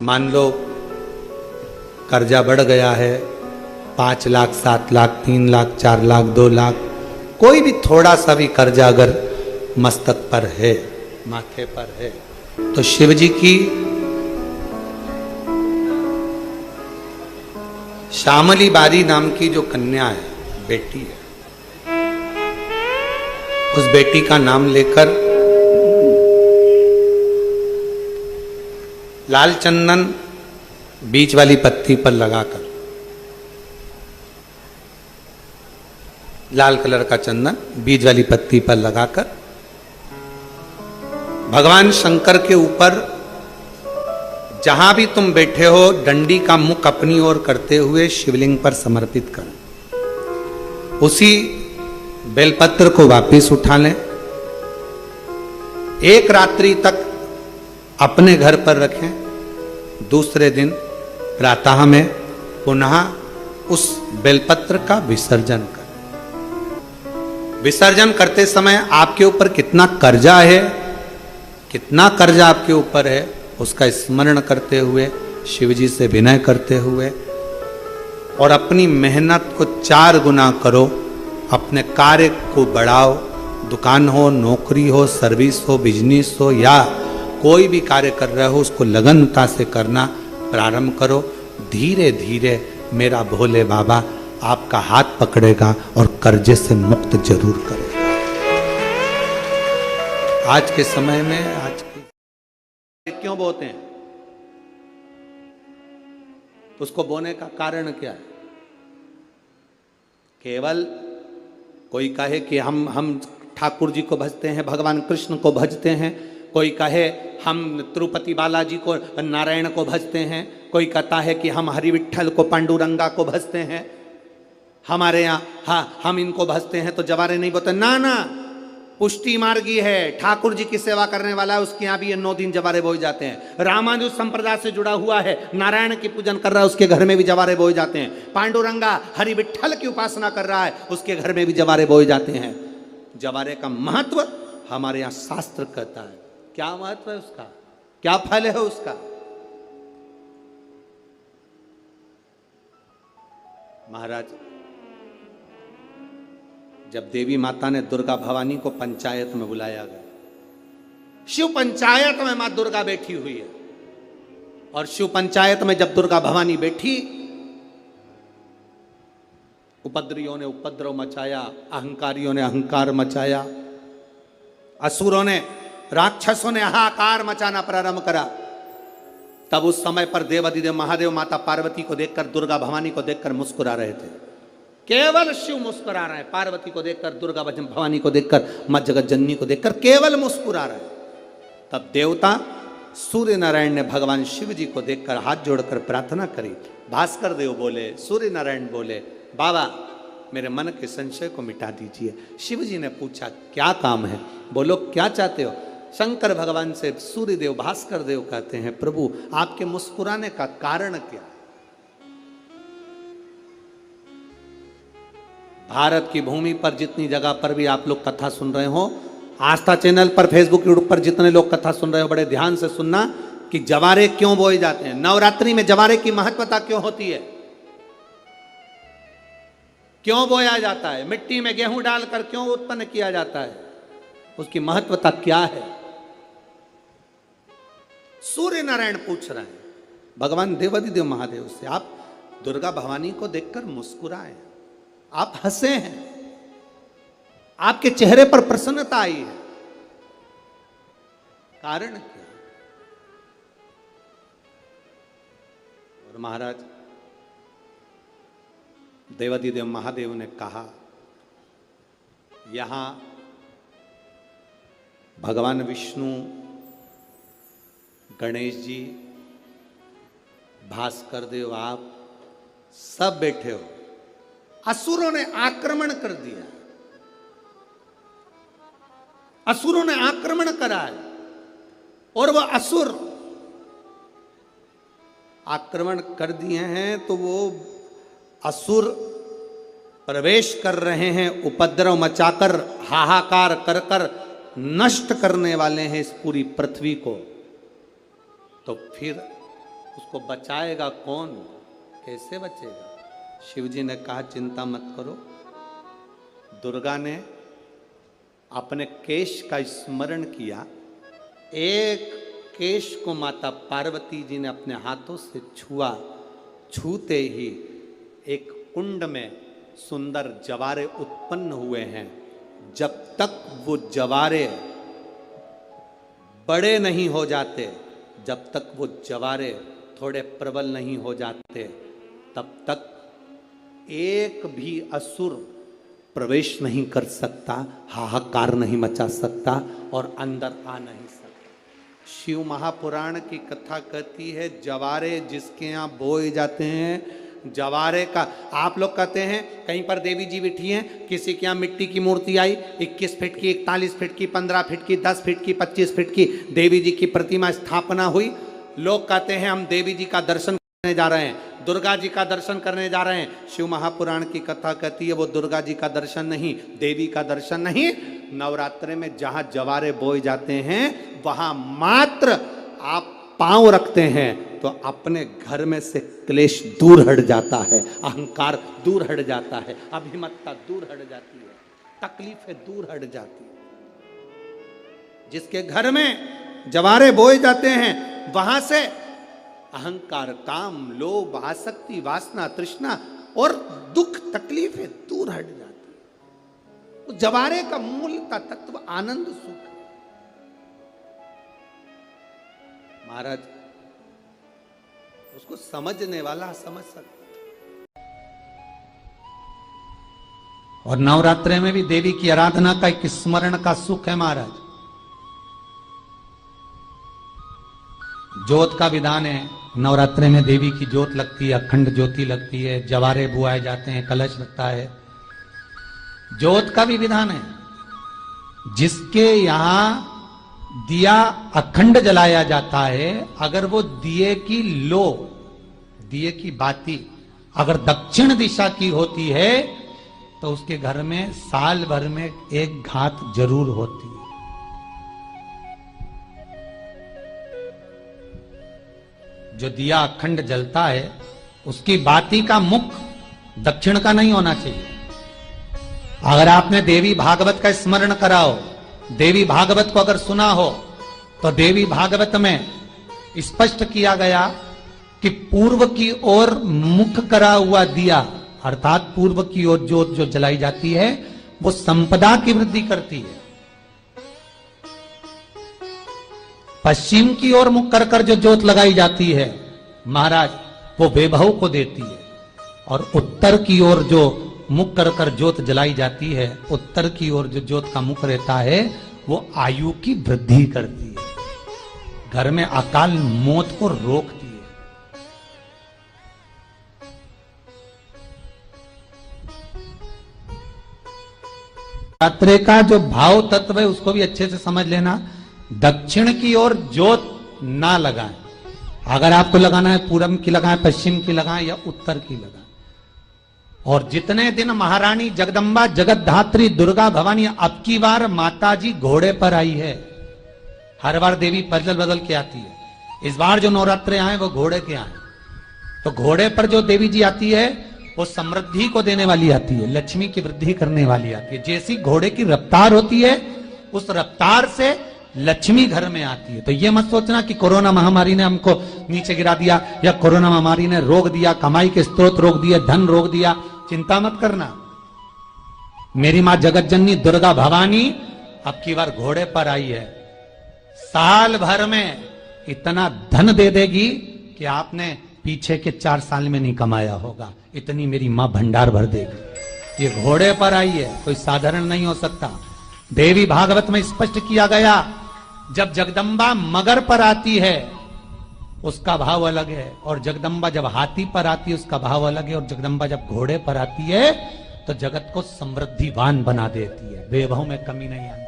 मान लो कर्जा बढ़ गया है 5 लाख 7 लाख 3 लाख 4 लाख 2 लाख, कोई भी थोड़ा सा भी कर्जा अगर मस्तक पर है, माथे पर है, तो शिव जी की श्यामली बारी नाम की जो कन्या है, बेटी है, उस बेटी का नाम लेकर लाल चंदन बीच वाली पत्ती पर लगाकर, लाल कलर का चंदन बीज वाली पत्ती पर लगाकर भगवान शंकर के ऊपर जहां भी तुम बैठे हो डंडी का मुख अपनी ओर करते हुए शिवलिंग पर समर्पित करो। उसी बेलपत्र को वापिस उठा लें, एक रात्रि तक अपने घर पर रखें, दूसरे दिन प्रातः में पुनः उस बेलपत्र का विसर्जन करें। विसर्जन करते समय आपके ऊपर कितना कर्जा है, कितना कर्जा आपके ऊपर है, उसका स्मरण करते हुए, शिव जी से विनय करते हुए और अपनी मेहनत को 4 गुना करो, अपने कार्य को बढ़ाओ। दुकान हो, नौकरी हो, सर्विस हो, बिजनेस हो या कोई भी कार्य कर रहे हो, उसको लगनता से करना प्रारंभ करो। धीरे धीरे मेरा भोले बाबा आपका हाथ पकड़ेगा और कर्जे से मुक्त जरूर करेगा। आज के समय में क्यों बोते हैं? उसको बोने का कारण क्या है? केवल कोई कहे कि हम ठाकुर जी को भजते हैं, भगवान कृष्ण को भजते हैं, कोई कहे हम तिरुपति बालाजी को, नारायण को भजते हैं, कोई कहता है कि हम हरि विठ्ठल को, पांडुरंगा को भजते हैं, हमारे यहाँ हम इनको भजते हैं तो जवारे नहीं बोते। ना ना, पुष्टि मार्गी है, ठाकुर जी की सेवा करने वाला है, उसके यहाँ भी ये 9 दिन जवारे बोए जाते हैं। रामानुज संप्रदाय से जुड़ा हुआ है, नारायण की पूजन कर रहा है, उसके घर में भी जवारे बोए जाते हैं। पांडुरंगा हरि विठ्ठल की उपासना कर रहा है, उसके घर में भी जवारे बोए जाते हैं। जवारे का महत्व हमारे यहाँ शास्त्र कहता है। क्या महत्व है उसका, क्या फल है उसका? महाराज, जब देवी माता ने दुर्गा भवानी को पंचायत में बुलाया गया, शिव पंचायत में मां दुर्गा बैठी हुई है, और शिव पंचायत में जब दुर्गा भवानी बैठी, उपद्रवियों ने उपद्रव मचाया, अहंकारियों ने अहंकार मचाया, असुरों ने, राक्षसों ने हाहाकार मचाना प्रारंभ करा। तब उस समय पर देवाधिदेव महादेव माता पार्वती को देखकर, दुर्गा भवानी को देखकर मुस्कुरा रहे थे। केवल शिव मुस्कुरा रहे हैं, पार्वती को देखकर, दुर्गा भवानी को देखकर, मां जगत जननी को देखकर केवल मुस्कुरा रहे हैं। तब देवता सूर्य नारायण ने भगवान शिव जी को देखकर हाथ जोड़कर प्रार्थना करी। भास्कर देव बोले, सूर्य नारायण बोले, बाबा मेरे मन के संशय को मिटा दीजिए। शिव जी ने पूछा क्या काम है, बोलो क्या चाहते हो? शंकर भगवान से सूर्यदेव भास्कर देव कहते हैं, प्रभु आपके मुस्कुराने का कारण क्या? भारत की भूमि पर जितनी जगह पर भी आप लोग कथा सुन रहे हो, आस्था चैनल पर, फेसबुक, यूट्यूब पर जितने लोग कथा सुन रहे हो, बड़े ध्यान से सुनना कि जवारे क्यों बोए जाते हैं। नवरात्रि में जवारे की महत्वता क्यों होती है, क्यों बोया जाता है, मिट्टी में गेहूं डालकर क्यों उत्पन्न किया जाता है, उसकी महत्वता क्या है? सूर्य नारायण पूछ रहे हैं भगवान देवाधिदेव महादेव से, आप दुर्गा भवानी को देखकर मुस्कुराए, आप हंसे हैं, आपके चेहरे पर प्रसन्नता आई है, कारण क्या? और महाराज देवाधिदेव महादेव ने कहा, यहां भगवान विष्णु, गणेश जी, भास्कर देव, आप सब बैठे हो। असुरों ने आक्रमण कर दिया, असुरों ने आक्रमण करा है, और वह असुर आक्रमण कर दिए हैं तो वो असुर प्रवेश कर रहे हैं, उपद्रव मचाकर, हाहाकार कर कर नष्ट करने वाले हैं इस पूरी पृथ्वी को। तो फिर उसको बचाएगा कौन, कैसे बचेगा? शिव जी ने कहा चिंता मत करो। दुर्गा ने अपने केश का स्मरण किया, एक केश को माता पार्वती जी ने अपने हाथों से छुआ, छूते ही एक कुंड में सुंदर जवारे उत्पन्न हुए हैं। जब तक वो जवारे बड़े नहीं हो जाते, जब तक वो जवारे थोड़े प्रबल नहीं हो जाते, तब तक एक भी असुर प्रवेश नहीं कर सकता, हाहाकार नहीं मचा सकता और अंदर आ नहीं सकता। शिव महापुराण की कथा कहती है, जवारे जिसके यहाँ बोए जाते हैं, जवारे का, आप लोग कहते हैं कहीं पर देवी जी बैठी हैं, किसी के यहाँ मिट्टी की मूर्ति आई 21 फीट की, 41 फीट की, 15 फीट की, 10 फीट की, 25 फीट की देवी जी की प्रतिमा स्थापना हुई। लोग कहते हैं हम देवी जी का दर्शन करने जा रहे हैं, दुर्गा जी का दर्शन करने जा रहे हैं। शिव महापुराण की कथा कहती है वो दुर्गा जी का दर्शन नहीं, देवी का दर्शन नहीं। नवरात्रे में जहां जवारे बोए जाते हैं वहां मात्र आप पांव रखते हैं तो अपने घर में से क्लेश दूर हट जाता है, अहंकार दूर हट जाता है, अभिमतता दूर हट जाती है, तकलीफें दूर हट जाती है। जिसके घर में जवारे बोए जाते हैं वहां से अहंकार, काम, लोभ, आसक्ति, वासना, तृष्णा और दुख, तकलीफें दूर हट जाती है। तो जवारे का मूल का तत्व आनंद, सुख। महाराज उसको समझने वाला समझ सकता। और नवरात्रे में भी देवी की आराधना का एक स्मरण का सुख है महाराज। ज्योत का विधान है, नवरात्रे में देवी की ज्योत लगती है, अखंड ज्योति लगती है, जवारे बुआए जाते हैं, कलश लगता है। ज्योत का भी विधान है, जिसके यहां दिया अखंड जलाया जाता है, अगर वो दिए की लो, दिए की बाती अगर दक्षिण दिशा की होती है तो उसके घर में साल भर में एक घात जरूर होती है। जो दिया अखंड जलता है उसकी बाती का मुख दक्षिण का नहीं होना चाहिए। अगर आपने देवी भागवत का स्मरण कराओ, देवी भागवत को अगर सुना हो तो देवी भागवत में स्पष्ट किया गया कि पूर्व की ओर मुख करा हुआ दिया, अर्थात पूर्व की ओर ज्योत जो जलाई जाती है वो संपदा की वृद्धि करती है। पश्चिम की ओर मुख कर कर जो ज्योत लगाई जाती है महाराज वो वैभव को देती है। और उत्तर की ओर जो मुख कर कर ज्योत जलाई जाती है, उत्तर की ओर जो ज्योत का मुख रहता है वो आयु की वृद्धि करती है, घर में अकाल मौत को रोकती है। नवरात्रे का जो भाव तत्व है उसको भी अच्छे से समझ लेना। दक्षिण की ओर ज्योत ना लगाएं, अगर आपको लगाना है पूरब की लगाएं, पश्चिम की लगाएं या उत्तर की लगाएं। और जितने दिन महारानी जगदम्बा जगतधात्री दुर्गा भवानी, अब की बार माता जी घोड़े पर आई है, हर बार देवी बदल बदल के आती है, इस बार जो नवरात्रे आए वो घोड़े के आए। तो घोड़े पर जो देवी जी आती है वो समृद्धि को देने वाली आती है, लक्ष्मी की वृद्धि करने वाली आती है। जैसी घोड़े की रफ्तार होती है उस रफ्तार से लक्ष्मी घर में आती है। तो ये मत सोचना कि कोरोना महामारी ने हमको नीचे गिरा दिया या कोरोना महामारी ने रोक दिया, कमाई के स्रोत रोक दिया, धन रोक दिया, चिंता मत करना। मेरी मां जगत जननी दुर्गा भवानी अब की बार घोड़े पर आई है, साल भर में इतना धन दे देगी कि आपने पीछे के 4 साल में नहीं कमाया होगा, इतनी मेरी मां भंडार भर देगी। ये घोड़े पर आई है, कोई साधारण नहीं हो सकता। देवी भागवत में स्पष्ट किया गया, जब जगदम्बा मगर पर आती है उसका भाव अलग है, और जगदम्बा जब हाथी पर आती है उसका भाव अलग है, और जगदम्बा जब घोड़े पर आती है तो जगत को समृद्धिवान बना देती है, वैभव में कमी नहीं आती।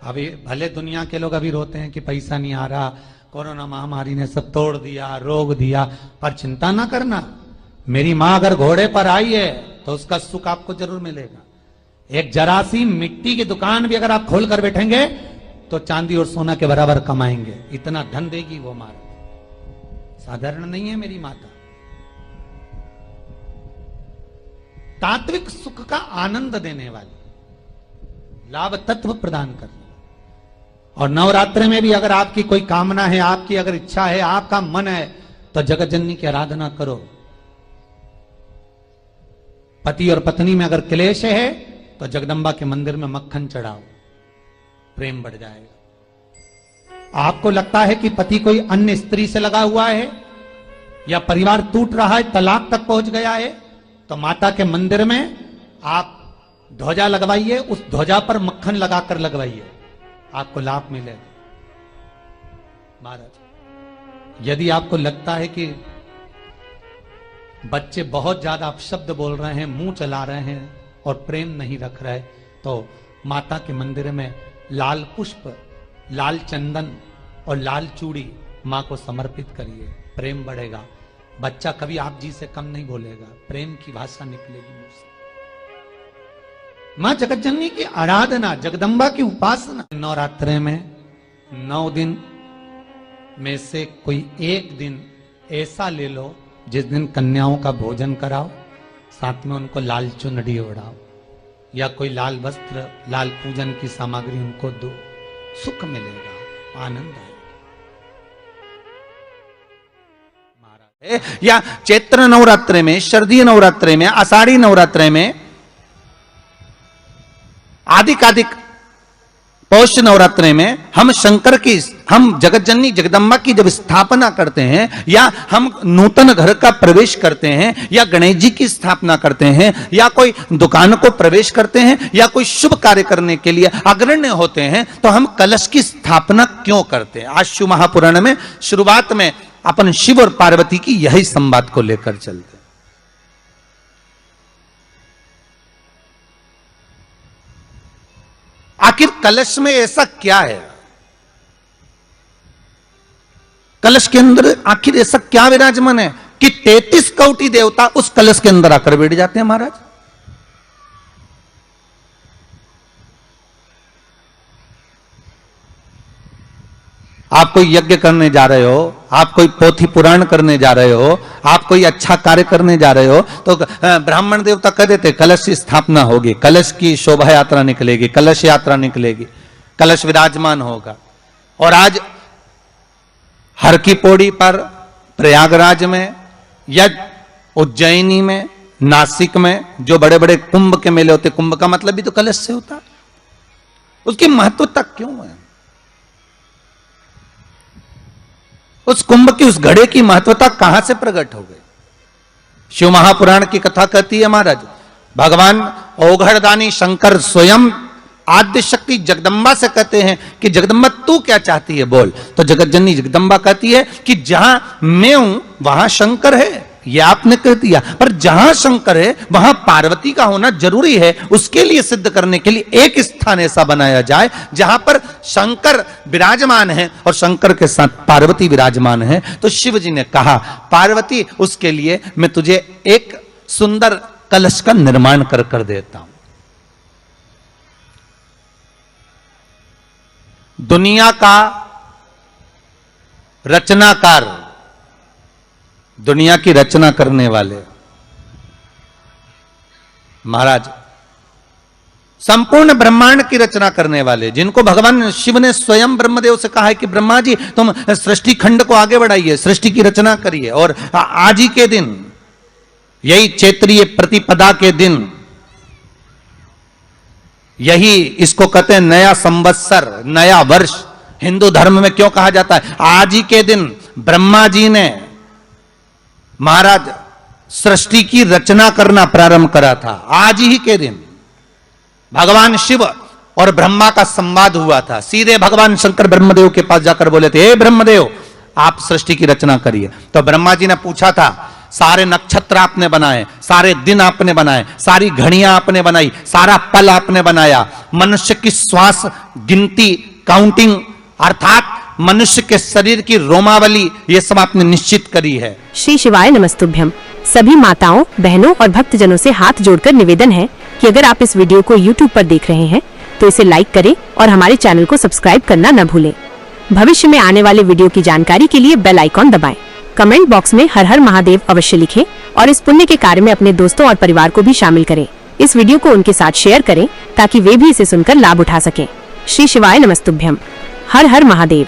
अभी भले दुनिया के लोग अभी रोते हैं कि पैसा नहीं आ रहा, कोरोना महामारी ने सब तोड़ दिया, रोक दिया, पर चिंता ना करना, मेरी मां अगर घोड़े पर आई है तो उसका सुख आपको जरूर मिलेगा। एक जरासी मिट्टी की दुकान भी अगर आप खोल कर बैठेंगे तो चांदी और सोना के बराबर कमाएंगे, इतना धन देगी वो मां। साधारण नहीं है मेरी माता। तात्विक सुख का आनंद देने वाली, लाभ तत्व प्रदान करने। और नवरात्र में भी अगर आपकी कोई कामना है, आपकी अगर इच्छा है, आपका मन है, तो जगत जननी की आराधना करो। पति और पत्नी में अगर क्लेश है तो जगदम्बा के मंदिर में मक्खन चढ़ाओ, प्रेम बढ़ जाएगा। आपको लगता है कि पति कोई अन्य स्त्री से लगा हुआ है या परिवार टूट रहा है, तलाक तक पहुंच गया है, तो माता के मंदिर में आप ध्वजा लगवाइए, उस ध्वजा पर मक्खन लगाकर लगवाइए, आपको लाभ मिलेगा। महाराज, यदि आपको लगता है कि बच्चे बहुत ज्यादा अपशब्द बोल रहे हैं, मुंह चला रहे हैं और प्रेम नहीं रख रहे, तो माता के मंदिर में लाल पुष्प, लाल चंदन और लाल चूड़ी मां को समर्पित करिए, प्रेम बढ़ेगा। बच्चा कभी आप जी से कम नहीं बोलेगा, प्रेम की भाषा निकलेगी मुंह से। मां जगतजननी की आराधना, जगदम्बा की उपासना। नवरात्रे में 9 दिन में से कोई एक दिन ऐसा ले लो जिस दिन कन्याओं का भोजन कराओ, साथ में उनको लाल चुनरी ओढ़ाओ या कोई लाल वस्त्र, लाल पूजन की सामग्री उनको दो, सुख मिलेगा, आनंद आएगा। या चैत्र नवरात्रे में, शरदीय नवरात्रे में, आषाढ़ी नवरात्रे में, आदिकादिक पौष नवरात्रे में हम शंकर की, हम जगत जननी जगदम्बा की जब स्थापना करते हैं, या हम नूतन घर का प्रवेश करते हैं, या गणेश जी की स्थापना करते हैं, या कोई दुकान को प्रवेश करते हैं, या कोई शुभ कार्य करने के लिए अग्रण्य होते हैं, तो हम कलश की स्थापना क्यों करते हैं? आज शिव महापुराण में शुरुआत में अपन शिव और पार्वती की यही संवाद को लेकर चलते। आखिर कलश में ऐसा क्या है? कलश के अंदर आखिर ऐसा क्या विराजमान है कि 33 कोटि देवता उस कलश के अंदर आकर बैठ जाते हैं? महाराज, आप कोई यज्ञ करने जा रहे हो, आप कोई पोथी पुराण करने जा रहे हो, आप कोई अच्छा कार्य करने जा रहे हो, तो ब्राह्मण देवता कह देते कलश की स्थापना होगी, कलश की शोभा यात्रा निकलेगी, कलश यात्रा निकलेगी, कलश विराजमान होगा। और आज हर की पौड़ी पर, प्रयागराज में या उज्जैनी में, नासिक में जो बड़े बड़े कुंभ के मेले होते, कुंभ का मतलब भी तो कलश से होता, उसकी महत्वता क्यों है? उस कुंभ की, उस घड़े की महत्वता कहां से प्रकट हो गई? शिव महापुराण की कथा कहती है महाराज, भगवान ओघड़दानी शंकर स्वयं आद्य शक्ति जगदम्बा से कहते हैं कि जगदम्बा तू क्या चाहती है बोल। तो जगत जननी जगदम्बा कहती है कि जहां मैं हूं वहां शंकर है, ये आपने कह दिया, पर जहां शंकर है वहां पार्वती का होना जरूरी है। उसके लिए सिद्ध करने के लिए एक स्थान ऐसा बनाया जाए जहां पर शंकर विराजमान है और शंकर के साथ पार्वती विराजमान है। तो शिव जी ने कहा, पार्वती उसके लिए मैं तुझे एक सुंदर कलश का निर्माण कर देता हूं। दुनिया का रचनाकार, दुनिया की रचना करने वाले महाराज, संपूर्ण ब्रह्मांड की रचना करने वाले, जिनको भगवान शिव ने स्वयं ब्रह्मदेव से कहा है कि ब्रह्मा जी तुम सृष्टि खंड को आगे बढ़ाइए, सृष्टि की रचना करिए। और आज ही के दिन, यही चैत्रीय प्रतिपदा के दिन, यही इसको कहते हैं नया संवत्सर, नया वर्ष। हिंदू धर्म में क्यों कहा जाता है? आज ही के दिन ब्रह्मा जी ने महाराज सृष्टि की रचना करना प्रारंभ करा था। आज ही के दिन भगवान शिव और ब्रह्मा का संवाद हुआ था। सीधे भगवान शंकर ब्रह्मदेव के पास जाकर बोले थे, हे ब्रह्मदेव आप सृष्टि की रचना करिए। तो ब्रह्मा जी ने पूछा था, सारे नक्षत्र आपने बनाए, सारे दिन आपने बनाए, सारी घड़ियां आपने बनाई, सारा पल आपने बनाया, मनुष्य की श्वास गिनती, काउंटिंग, अर्थात मनुष्य के शरीर की रोमावली, ये सब आपने निश्चित करी है। श्री शिवाय नमस्तुभ्यम। सभी माताओं, बहनों और भक्तजनों से हाथ जोड़कर निवेदन है कि अगर आप इस वीडियो को YouTube पर देख रहे हैं तो इसे लाइक करें और हमारे चैनल को सब्सक्राइब करना न भूलें। भविष्य में आने वाले वीडियो की जानकारी के लिए बेल आइकॉन दबाएं। कमेंट बॉक्स में हर हर महादेव अवश्य लिखें और इस पुण्य के कार्य में अपने दोस्तों और परिवार को भी शामिल करें। इस वीडियो को उनके साथ शेयर करें ताकि वे भी इसे सुनकर लाभ उठा सकें। श्री शिवाय नमस्तुभ्यम। हर हर महादेव।